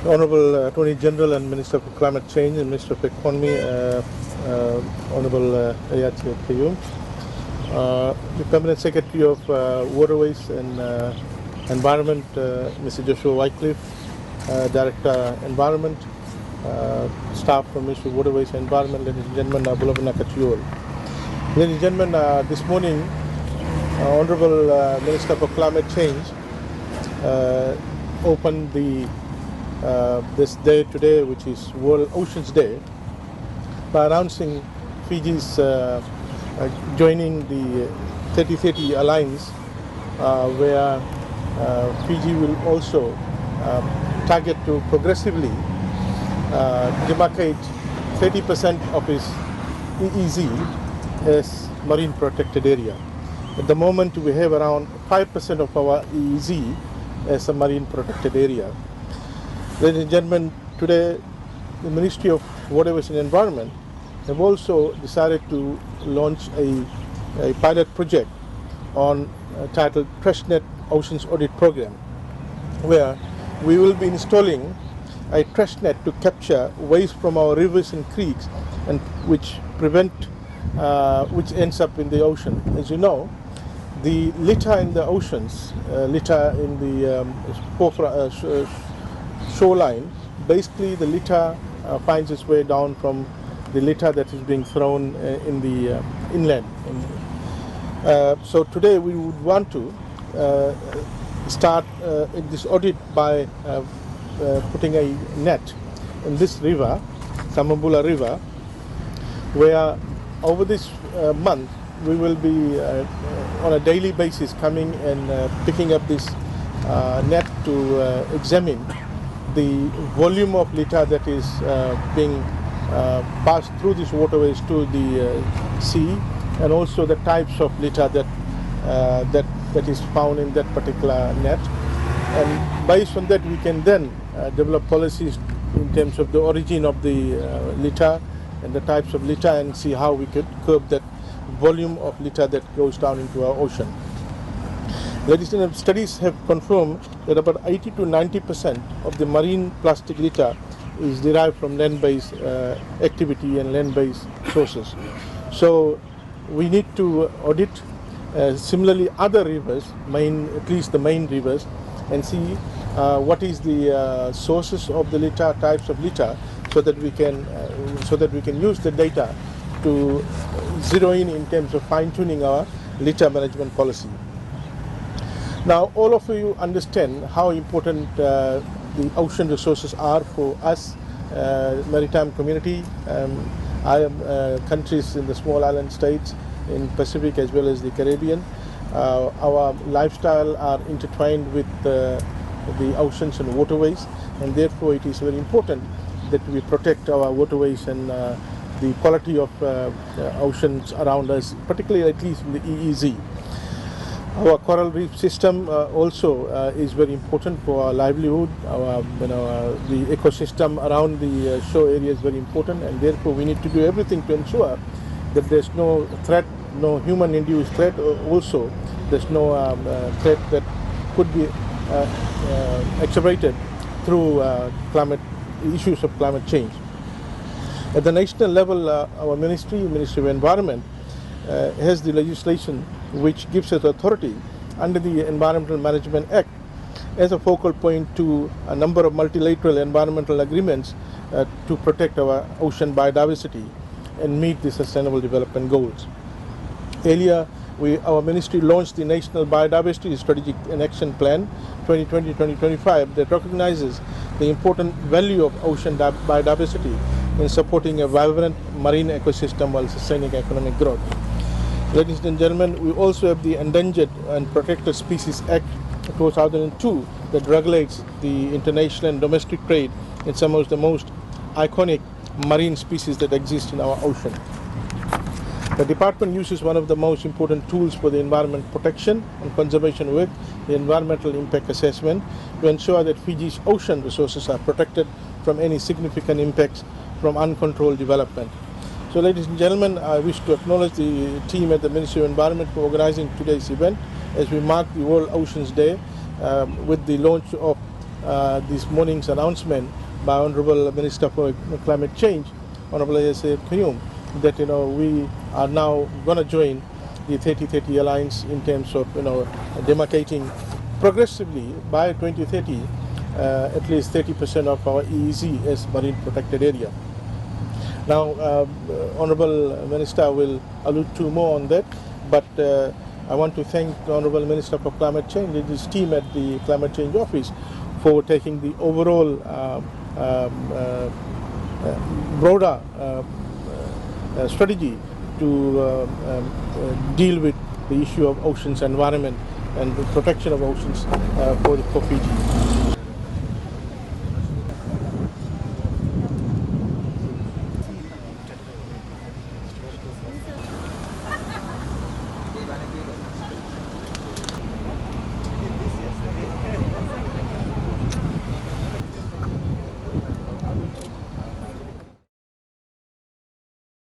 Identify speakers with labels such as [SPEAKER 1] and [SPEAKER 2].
[SPEAKER 1] Honorable Attorney General and Minister for Climate Change and Minister of Economy, Honorable Ayati Kayum, the Permanent Secretary of Waterways and Environment, Mr. Joshua Wycliffe, Director Environment, staff from Ministry of Waterways and Environment, ladies and gentlemen, Bulabana Kachiyol. Ladies and gentlemen, this morning, Honorable Minister for Climate Change opened this day today, which is World Oceans Day, by announcing Fiji's joining the 30-30 Alliance, where Fiji will also target to progressively demarcate 30% of its EEZ as marine protected area. At the moment, we have around 5% of our EEZ as a marine protected area. Ladies and gentlemen, today the Ministry of Waterways and Environment have also decided to launch a pilot project on titled TrashNet Oceans Audit Program, where we will be installing a trash net to capture waste from our rivers and creeks, and which ends up in the ocean. As you know, the litter in the oceans, litter in the shoreline, basically the litter finds its way down from the litter that is being thrown in the inland. So today we would want to start this audit by putting a net in this river, Samambula River, where over this month we will be on a daily basis coming and picking up this net to examine the volume of litter that is being passed through these waterways to the sea, and also the types of litter that is found in that particular net. And based on that, we can then develop policies in terms of the origin of the litter and the types of litter, and see how we could curb that volume of litter that goes down into our ocean. Ladies and gentlemen, studies have confirmed that about 80 to 90% of the marine plastic litter is derived from land-based activity and land-based sources. So we need to audit similarly other rivers, at least the main rivers, and see what is the sources of the litter, types of litter, so that we can use the data to zero in terms of fine-tuning our litter management policy. Now, all of you understand how important the ocean resources are for us, maritime community. I am countries in the small island states in Pacific as well as the Caribbean. Our lifestyle are intertwined with the oceans and waterways, and therefore it is very important that we protect our waterways and the quality of oceans around us, particularly at least in the EEZ. Our coral reef system also is very important for our livelihood. The ecosystem around the shore area is very important, and therefore we need to do everything to ensure that there's no threat, no human-induced threat. Also, there's no threat that could be exacerbated through issues of climate change. At the national level, our Ministry of Environment, has the legislation which gives us authority under the Environmental Management Act as a focal point to a number of multilateral environmental agreements to protect our ocean biodiversity and meet the Sustainable Development Goals. Earlier, our ministry launched the National Biodiversity Strategic and Action Plan 2020-2025 that recognizes the important value of ocean biodiversity in supporting a vibrant marine ecosystem while sustaining economic growth. Ladies and gentlemen, we also have the Endangered and Protected Species Act 2002 that regulates the international and domestic trade in some of the most iconic marine species that exist in our ocean. The department uses one of the most important tools for the environment protection and conservation work, the environmental impact assessment, to ensure that Fiji's ocean resources are protected from any significant impacts from uncontrolled development. So, ladies and gentlemen, I wish to acknowledge the team at the Ministry of Environment for organizing today's event as we mark the World Oceans Day with the launch of this morning's announcement by Honorable Minister for Climate Change, Honorable A.S.A. Kayum, that we are now going to join the 30-30 alliance in terms of demarcating progressively by 2030 at least 30% of our EEZ as marine protected area. Now, Honorable Minister will allude to more on that, but I want to thank the Honorable Minister for Climate Change and his team at the Climate Change Office for taking the overall broader strategy to deal with the issue of oceans environment and the protection of oceans for Fiji.